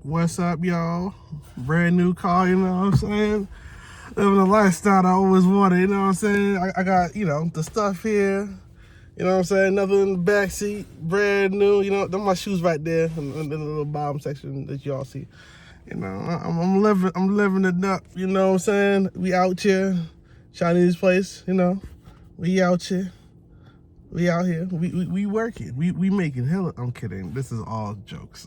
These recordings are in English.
What's up, y'all? Brand new car, you know what I'm saying? Living the lifestyle I always wanted, you know what I'm saying? I got, the stuff here, you know what I'm saying? Nothing in the back seat, brand new, them my shoes right there in the little bottom section that y'all see. I'm living it up, you know what I'm saying? We out here, Chinese place, we out here. We out here. We working. We making hella. I'm kidding. This is all jokes.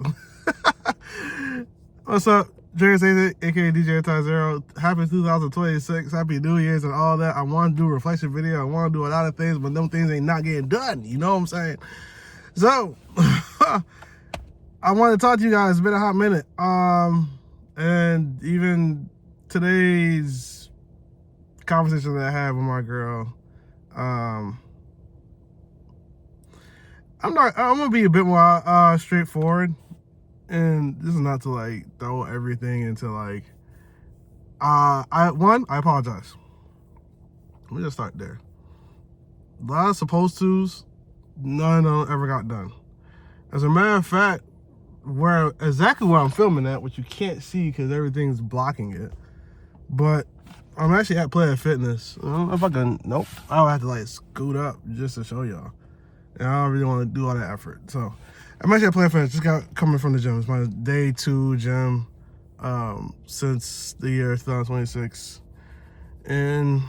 What's up? Jerry says it, aka DJ Ty Zero. Happy 2026. Happy New Year's and all that. I want to do a reflection video. I want to do a lot of things, but them things ain't not getting done. You know what I'm saying? So I want to talk to you guys. It's been a hot minute. And even today's conversation that I had with my girl, I'm gonna be a bit more straightforward, and this is not to like throw everything into like I apologize. Let me just start there. A lot of supposed to's, none of them ever got done. As a matter of fact, exactly where I'm filming at, which you can't see because everything's blocking it, but I'm actually at Planet Fitness. I don't know if I can. Nope. I would have to like scoot up just to show y'all. And I don't really want to do all that effort. So I'm actually at Planet Fitness. Just got coming from the gym. It's my day 2 gym since the year 2026. And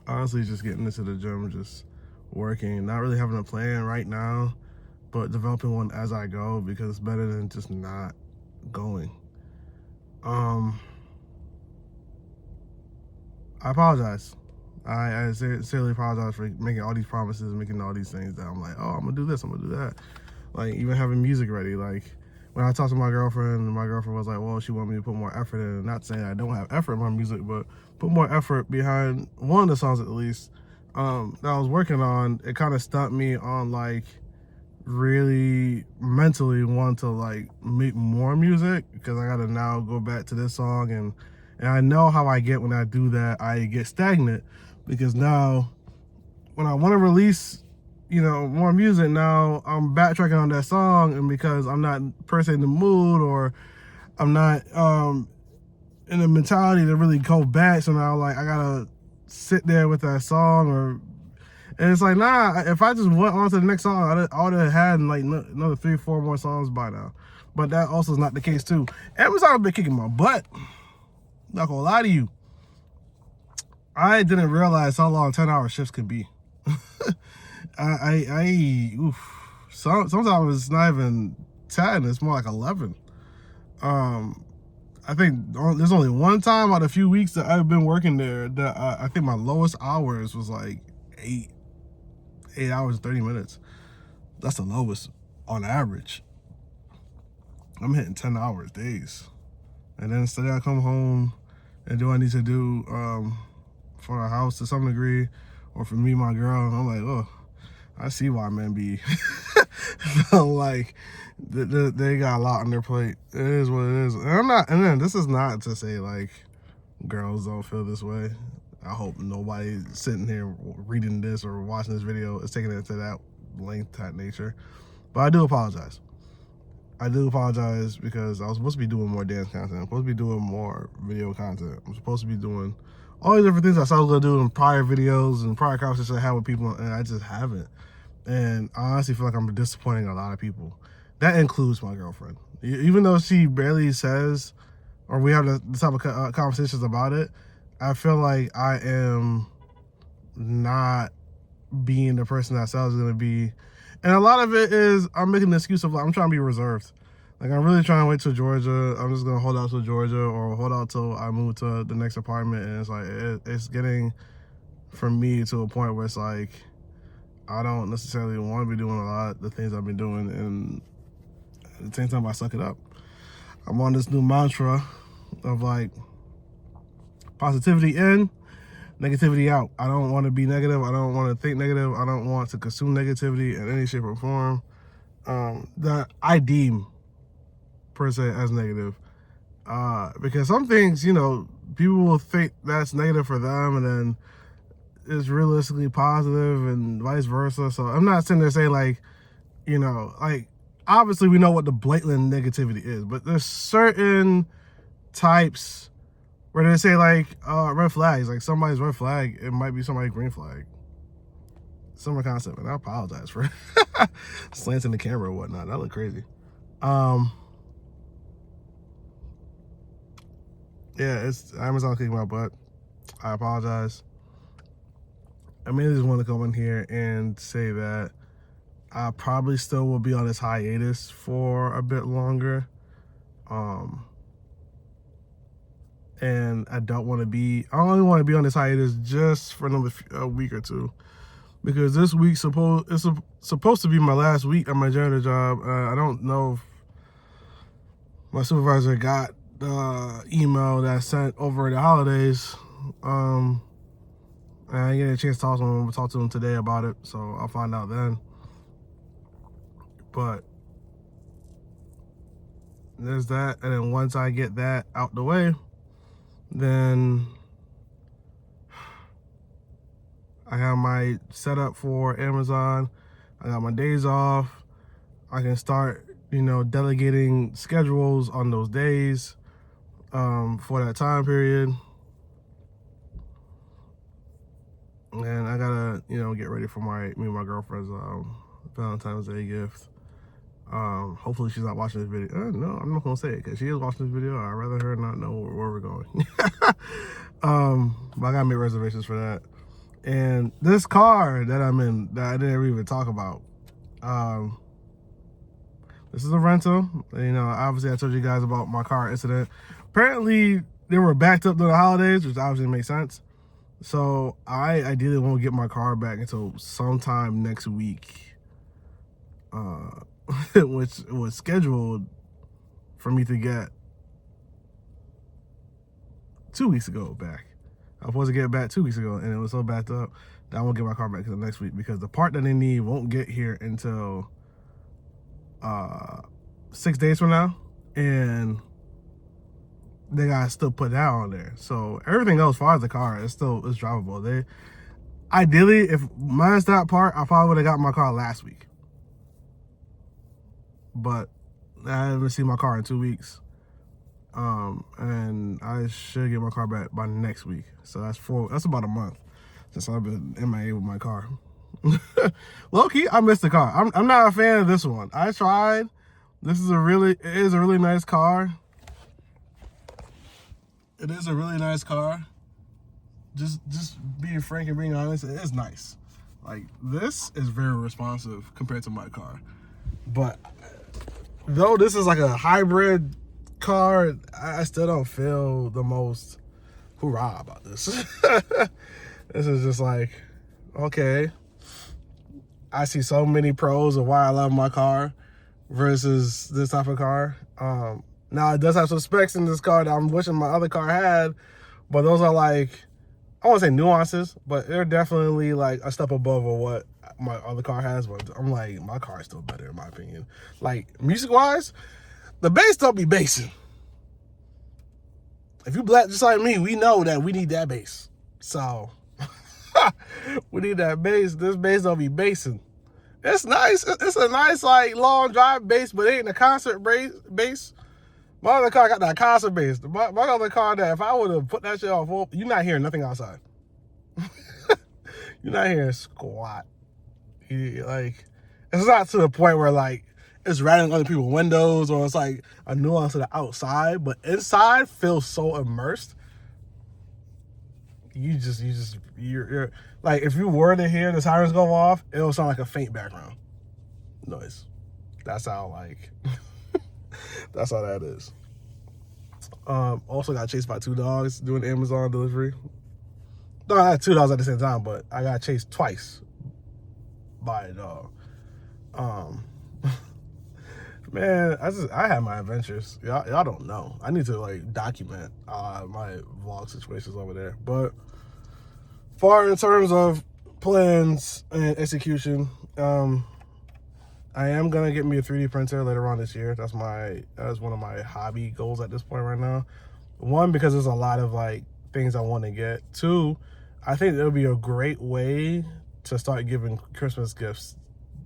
honestly, just getting into the gym, just working, not really having a plan right now, but developing one as I go because it's better than just not going. I apologize. I sincerely apologize for making all these promises, making all these things that I'm like, oh, I'm gonna do this, I'm gonna do that. Like even having music ready. Like when I talked to my girlfriend was like, well, she wanted me to put more effort in. Not saying I don't have effort in my music, but put more effort behind one of the songs at least that I was working on. It kind of stumped me on like really mentally want to like make more music because I gotta now go back to this song and I know how I get when I do that. I get stagnant because now when I want to release, more music, now I'm backtracking on that song, and because I'm not per se in the mood or I'm not in the mentality to really go back, so now like I gotta sit there with that song and it's like, nah, if I just went on to the next song, I would have had like another 3-4 more songs by now. But that also is not the case too. Amazon been kicking my butt. Not gonna lie to you. I didn't realize how long 10-hour shifts can be. Sometimes it's not even 10, it's more like 11. I think there's only one time out of a few weeks that I've been working there that I think my lowest hours was like 8 hours and 30 minutes. That's the lowest on average. I'm hitting 10 hours days. And then instead I come home and do what I need to do for the house to some degree, or for me, my girl. I'm like, oh, I see why men be like they got a lot on their plate. It is what it is. And then this is not to say like girls don't feel this way. I hope nobody sitting here reading this or watching this video is taking it to that length, that nature. But I do apologize. I do apologize because I was supposed to be doing more dance content. I'm supposed to be doing more video content. I'm supposed to be doing all these different things I said I was gonna do in prior videos and prior conversations I had with people, and I just haven't. And I honestly feel like I'm disappointing a lot of people. That includes my girlfriend. Even though she barely says, or we have the type of conversations about it, I feel like I am not being the person that I said I was gonna be. And a lot of it is I'm making the excuse of like I'm trying to be reserved. Like I'm really trying to wait till Georgia. I'm just gonna hold out till Georgia or hold out till I move to the next apartment. And it's like it's getting from me to a point where it's like I don't necessarily want to be doing a lot of the things I've been doing, and at the same time I suck it up. I'm on this new mantra of like positivity in, negativity out. I don't want to be negative. I don't want to think negative. I don't want to consume negativity in any shape or form that I deem per se as negative. Because some things, people will think that's negative for them and then it's realistically positive and vice versa. So I'm not sitting there saying like, like obviously we know what the blatant negativity is, but there's certain types where they say like red flags, like somebody's red flag, it might be somebody's green flag. Similar concept, and I apologize for slanting the camera or whatnot. That looked crazy. Yeah, it's Amazon kicking my butt. I apologize. I mainly just want to come in here and say that I probably still will be on this hiatus for a bit longer. And I don't want to be, I only want to be on this hiatus just for another week or two. Because this week it's supposed to be my last week at my janitor job. I don't know if my supervisor got the email that I sent over the holidays. I didn't get a chance to talk to him. We'll talk to him today about it, so I'll find out then. But there's that, and then once I get that out the way, then I have my setup for Amazon. I got my days off. I can start, delegating schedules on those days for that time period. And I gotta, get ready for me and my girlfriend's Valentine's Day gift. Hopefully she's not watching this video. No, I'm not gonna say it because she is watching this video. I'd rather her not know where we're going. But I gotta make reservations for that. And this car that I'm in, that I didn't even talk about, this is a rental. Obviously I told you guys about my car incident. Apparently they were backed up during the holidays, which obviously makes sense. So I ideally won't get my car back until sometime next week, which was scheduled for me to get 2 weeks ago back. I was supposed to get it back 2 weeks ago, and it was so backed up that I won't get my car back until next week because the part that they need won't get here until 6 days from now, and they gotta still put that on there. So everything else, as far as the car, it's drivable. Ideally, if mine's that part, I probably would have got my car last week. But I haven't seen my car in 2 weeks. And I should get my car back by next week. So that's about a month since I've been MIA with my car. Low-key, I missed the car. I'm not a fan of this one. I tried. It is a really nice car. It is a really nice car. Just being frank and being honest, it is nice. Like, this is very responsive compared to my car. But though this is like a hybrid car, I still don't feel the most hoorah about this. This is just like, okay, I see so many pros of why I love my car versus this type of car. Now it does have some specs in this car that I'm wishing my other car had, but those are like, I won't say nuances, but they're definitely like a step above what my other car has. But I'm like, my car is still better in my opinion. Like, music wise, the bass don't be bassing. If you black just like me, we know that we need that bass. So we need that bass. This bass don't be bassing. It's nice. It's a nice like long drive bass, but it ain't a concert bass. My other car got that concert bass. My other car, that if I would have put that shit on full, you're not hearing nothing outside. You're not hearing squat. Like, it's not to the point where like it's rattling other people's windows or it's like a nuance to the outside, but inside feels so immersed. You're like, if you were to hear the sirens go off, it'll sound like a faint background noise. That's how like that's how that is. Also got chased by 2 dogs doing Amazon delivery. No, not 2 dogs at the same time, but I got chased twice by a dog. Man, I had my adventures. Y'all don't know. I need to like document my vlog situations over there. But far in terms of plans and execution, I am gonna get me a 3D printer later on this year. That's one of my hobby goals at this point right now. One, because there's a lot of like things I want to get. 2, I think it'll be a great way to start giving Christmas gifts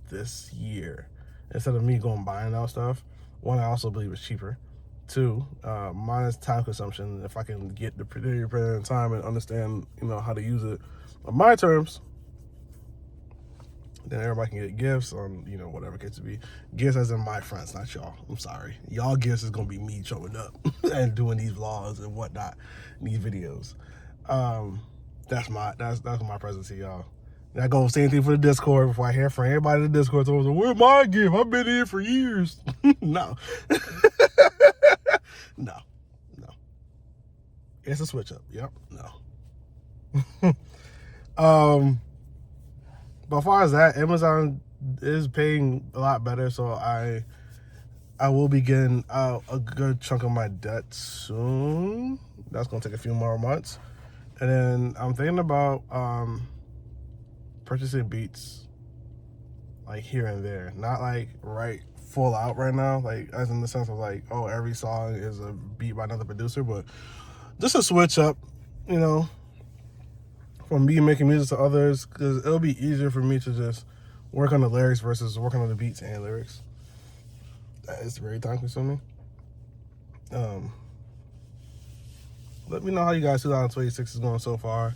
this year. instead of me going buying out stuff. One, I also believe it's cheaper. Two, minus time consumption. If I can get the period in time and understand, how to use it on my terms, then everybody can get gifts on, whatever it gets to be. Gifts as in my friends, not y'all. I'm sorry. Y'all gifts is going to be me showing up and doing these vlogs and whatnot, these videos. That's my present to y'all. That goes same thing for the Discord. Before I hear from everybody in the Discord, so where's my gift? I've been here for years. No. No. It's a switch up. Yep. No. But as far as that, Amazon is paying a lot better, so I will be getting out a good chunk of my debt soon. That's gonna take a few more months, and then I'm thinking about purchasing beats, like here and there, not like right full out right now, like as in the sense of like, oh, every song is a beat by another producer, but just a switch up, from me making music to others, because it'll be easier for me to just work on the lyrics versus working on the beats and lyrics. That is very time consuming. Let me know how you guys 2026 is going so far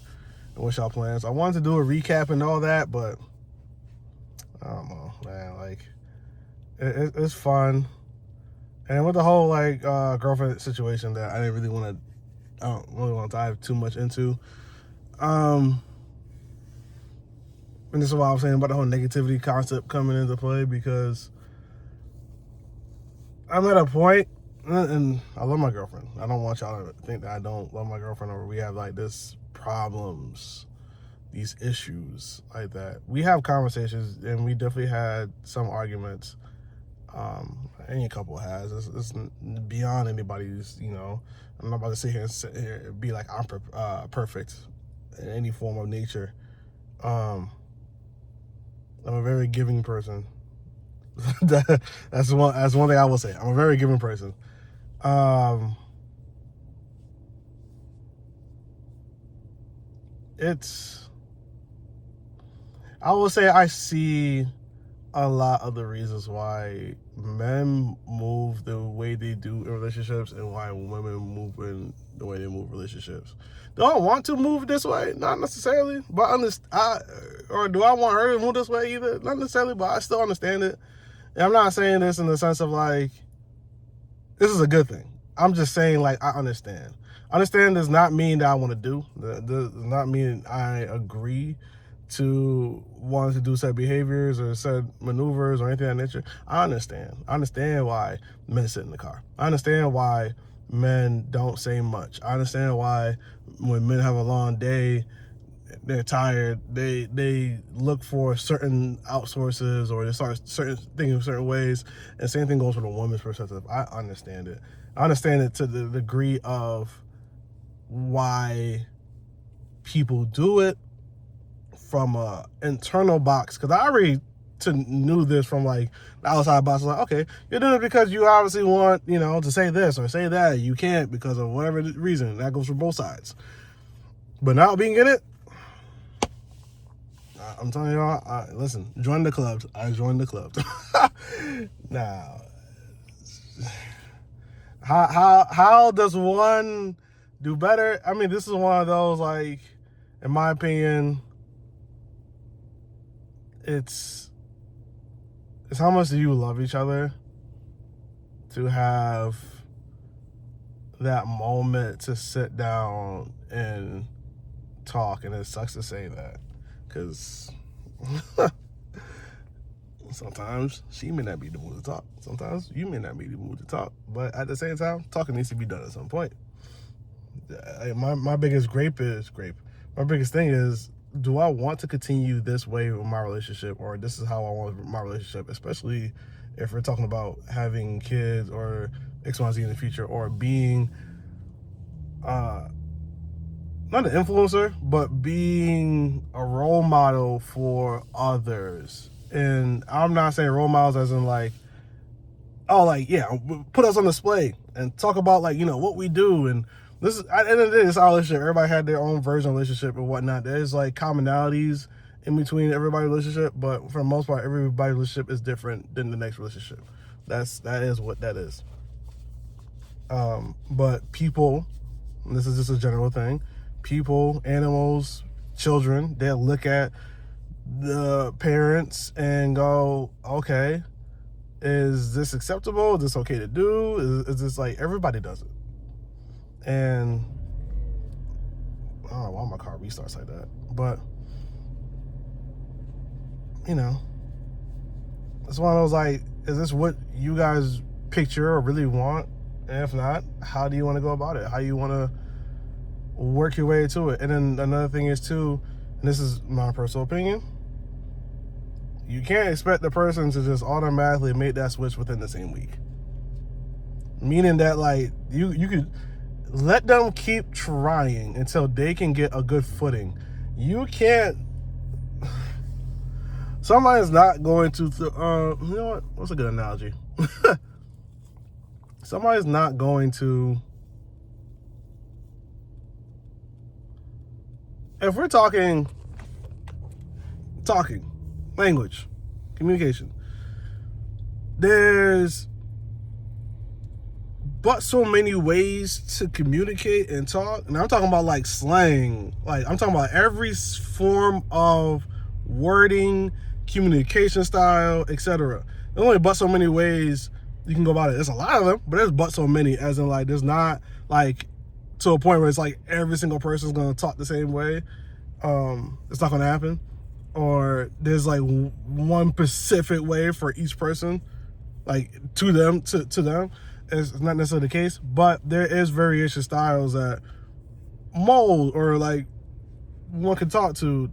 and what's y'all plans. I wanted to do a recap and all that, but I don't know, man. Like, it's fun. And with the whole like girlfriend situation that I don't really want to dive too much into. And this is why I'm saying about the whole negativity concept coming into play, because I'm at a point, and I love my girlfriend. I don't want y'all to think that I don't love my girlfriend, or we have like this problems, these issues like that. We have conversations, and we definitely had some arguments. Any couple has. It's beyond anybody's, I'm not about to sit here and be like I'm perfect in any form of nature. I'm a very giving person. That's one thing I will say. I'm a very giving person. I will say I see a lot of the reasons why men move the way they do in relationships and why women move in the way they move relationships. Do I want to move this way? Not necessarily, but or do I want her to move this way either? Not necessarily, but I still understand it. And I'm not saying this in the sense of like, this is a good thing. I'm just saying like, I understand. Understand does not mean that I want to do. Does not mean I agree to wanting to do said behaviors or said maneuvers or anything of that nature. I understand. I understand why men sit in the car. I understand why men don't say much. I understand why when men have a long day, they're tired, they look for certain outsources, or they start certain thinking certain ways. And same thing goes for the woman's perspective. I understand it. I understand it to the degree of why people do it from a internal box, because I already knew this from like the outside box. Like, okay, you're doing it because you obviously want, to say this or say that. You can't because of whatever reason. That goes for both sides. But now being in it, I'm telling y'all, listen, join the clubs. I joined the clubs. Now, how does one do better? I mean, this is one of those, like, in my opinion, it's how much do you love each other to have that moment to sit down and talk. And it sucks to say that, because sometimes she may not be the mood to talk. Sometimes you may not be the mood to talk. But at the same time, talking needs to be done at some point. My biggest my biggest thing is, do I want to continue this way with my relationship, or this is how I want my relationship, especially if we're talking about having kids or XYZ in the future, or being not an influencer, but being a role model for others. And I'm not saying role models as in like, oh, like, yeah, put us on display and talk about, like, what we do. And this is, at the end of the day, it's our relationship. Everybody had their own version of relationship and whatnot. There's like commonalities in between everybody's relationship, but for the most part, everybody's relationship is different than the next relationship. That is what that is. But people, and this is just a general thing, people, animals, children, they'll look at the parents and go, okay, is this acceptable? Is this okay to do? Is this like, everybody does it. And I don't know why my car restarts like that, but you know, it's one of those like, is this what you guys picture or really want? And if not, how do you want to go about it? How do you want to work your way to it? And then another thing is too, and this is my personal opinion, you can't expect the person to just automatically make that switch within the same week. Meaning that like you could let them keep trying until they can get a good footing. You can't. Somebody's not going to. You know what? What's a good analogy? Somebody's not going to. If we're talking language, communication, there's but so many ways to communicate and talk. And I'm talking about like slang. Like I'm talking about every form of wording, communication style, etc. There's only but so many ways you can go about it. There's a lot of them, but there's but so many, as in like there's not like to a point where it's like every single person is going to talk the same way. It's not going to happen. Or there's like one specific way for each person, like to them. It's not necessarily the case, but there is variation styles that mold or like one can talk to.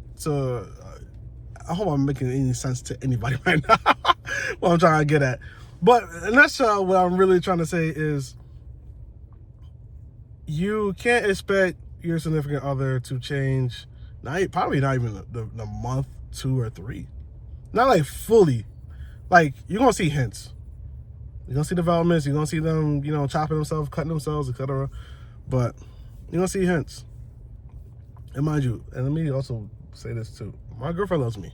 I hope I'm making any sense to anybody right now. What I'm trying to get at. But in a nutshell, what I'm really trying to say is you can't expect your significant other to change, probably not even the month, 2 or 3. Not like fully. Like, you're going to see hints. You're going to see developments. You're going to see them, chopping themselves, cutting themselves, etc. But you're going to see hints. And mind you, and let me also say this too. My girlfriend loves me.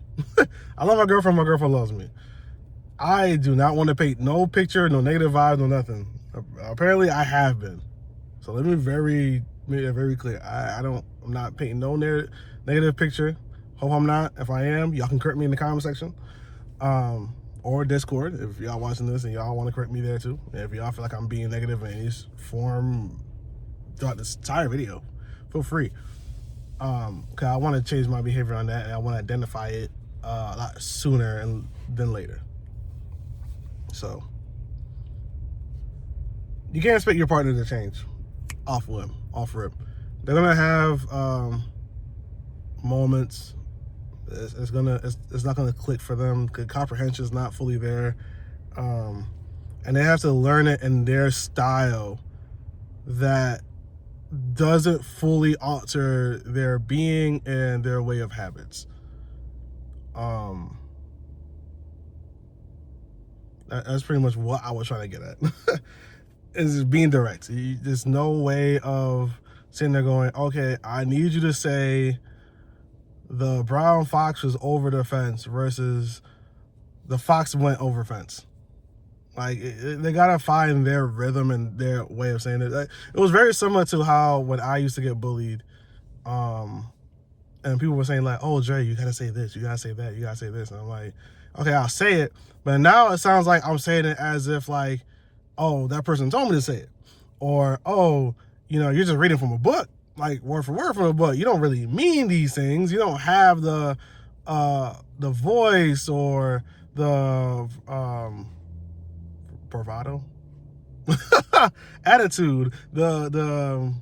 I love my girlfriend. My girlfriend loves me. I do not want to paint no picture, no negative vibes, no nothing. Apparently, I have been. So let me make that very clear. I'm not painting no negative picture. Hope I'm not. If I am, y'all can correct me in the comment section. Or Discord, if y'all watching this and y'all want to correct me there too. And if y'all feel like I'm being negative in any form throughout this entire video, feel free. Cause I want to change my behavior on that, and I want to identify it a lot sooner than later. So you can't expect your partner to change off rip. They're gonna have moments. It's not gonna click for them. Comprehension is not fully there, and they have to learn it in their style that doesn't fully alter their being and their way of habits. That's pretty much what I was trying to get at. Is being direct. There's no way of sitting there going, okay, I need you to say the brown fox was over the fence versus the fox went over fence. Like, they gotta find their rhythm and their way of saying it. It was very similar to how when I used to get bullied, and people were saying like, oh, Dre, you gotta say this, you gotta say that, you gotta say this. And I'm like, okay, I'll say it. But now it sounds like I'm saying it as if like, oh, that person told me to say it. Or, oh, you're just reading from a book, like word for word from a book. You don't really mean these things. You don't have the voice or the bravado, attitude, the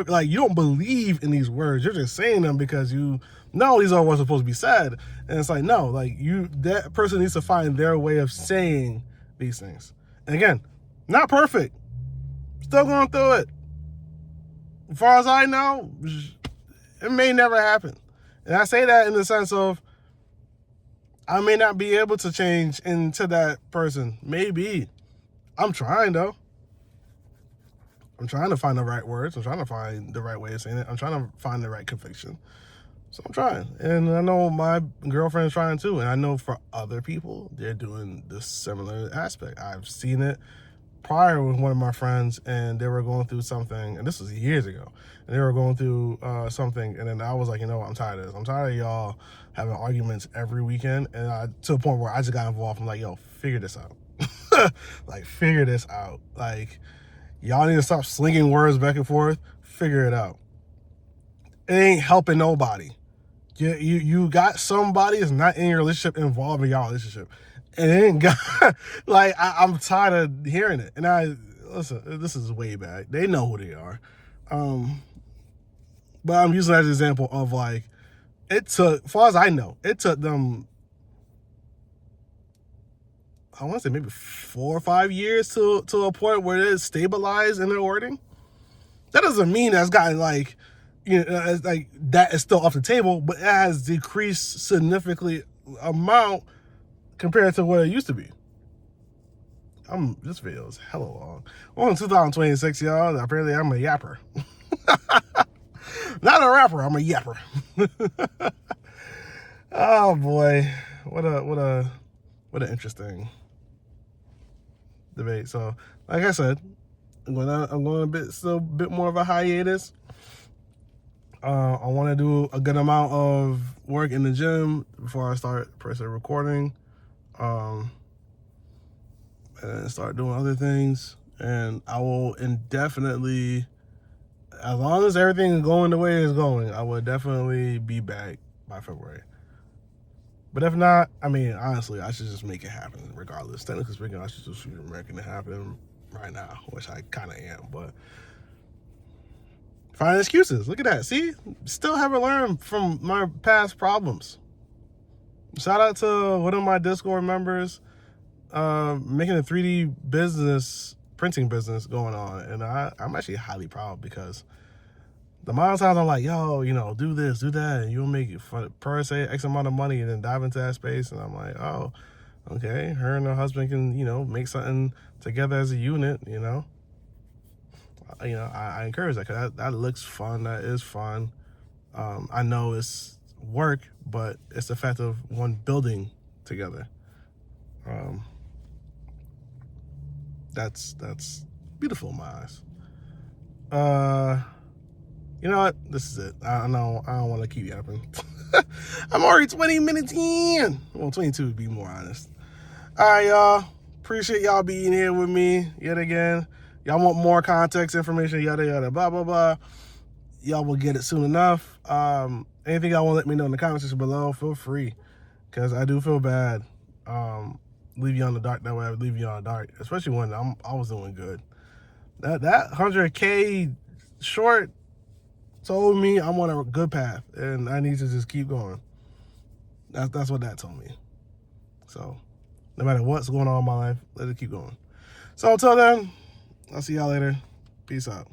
like, you don't believe in these words. You're just saying them because you know these are what's supposed to be said. And it's like, no, like that person needs to find their way of saying these things. And again, not perfect. Still going through it. As far as I know, it may never happen. And I say that in the sense of I may not be able to change into that person. Maybe. I'm trying, though. I'm trying to find the right words. I'm trying to find the right way of saying it. I'm trying to find the right conviction. So I'm trying, and I know my girlfriend's trying too, and I know for other people, they're doing this similar aspect. I've seen it prior with one of my friends, and they were going through something, and this was years ago, and they were going through something, and then I was like, you know what, I'm tired of this. I'm tired of y'all having arguments every weekend, and to the point where I just got involved. I'm like, yo, figure this out. Like, figure this out. Like, y'all need to stop slinging words back and forth. Figure it out. It ain't helping nobody. You got somebody that's not in your relationship involved in y'all relationship. And it ain't got, like, I'm tired of hearing it. And listen, this is way back. They know who they are. But I'm using that as an example of, like, it took, as far as I know, it took them, I want to say maybe 4 or 5 years to a point where it's stabilized in their wording. That doesn't mean that's gotten, like, you know, it's like that is still off the table, but it has decreased significantly amount compared to what it used to be. This video is hella long. Well, in 2026, y'all, apparently I'm a yapper. Not a rapper, I'm a yapper. Oh boy, what an interesting debate. So, like I said, I'm going still a bit more of a hiatus. I want to do a good amount of work in the gym before I start personally recording, and start doing other things. And I will indefinitely, as long as everything is going the way it's going, I will definitely be back by February. But if not, I mean, honestly, I should just make it happen regardless. Technically speaking, I should just be making it happen right now, which I kind of am, but finding excuses. Look at that. See? Still haven't learned from my past problems. Shout out to one of my Discord members making a 3D printing business going on. And I'm actually highly proud, because the amount of times I'm like, yo, you know, do this, do that, and you'll make it per se X amount of money, and then dive into that space. And I'm like, oh, okay. Her and her husband can, you know, make something together as a unit, you know. I encourage that, because that looks fun. That is fun. I know it's work, but it's the fact of one building together. That's beautiful in my eyes. You know what? This is it. I don't want to keep yapping. I'm already 20 minutes in. Well, 22 to be more honest. All right, y'all. Appreciate y'all being here with me yet again. Y'all want more context information, yada, yada, blah, blah, blah. Y'all will get it soon enough. Anything y'all want to let me know in the comments section below, feel free, because I do feel bad. Leave you on the dark that way. I would leave you on the dark, especially when I was doing good. That 100K short told me I'm on a good path, and I need to just keep going. That's what that told me. So no matter what's going on in my life, let it keep going. So until then, I'll see y'all later. Peace out.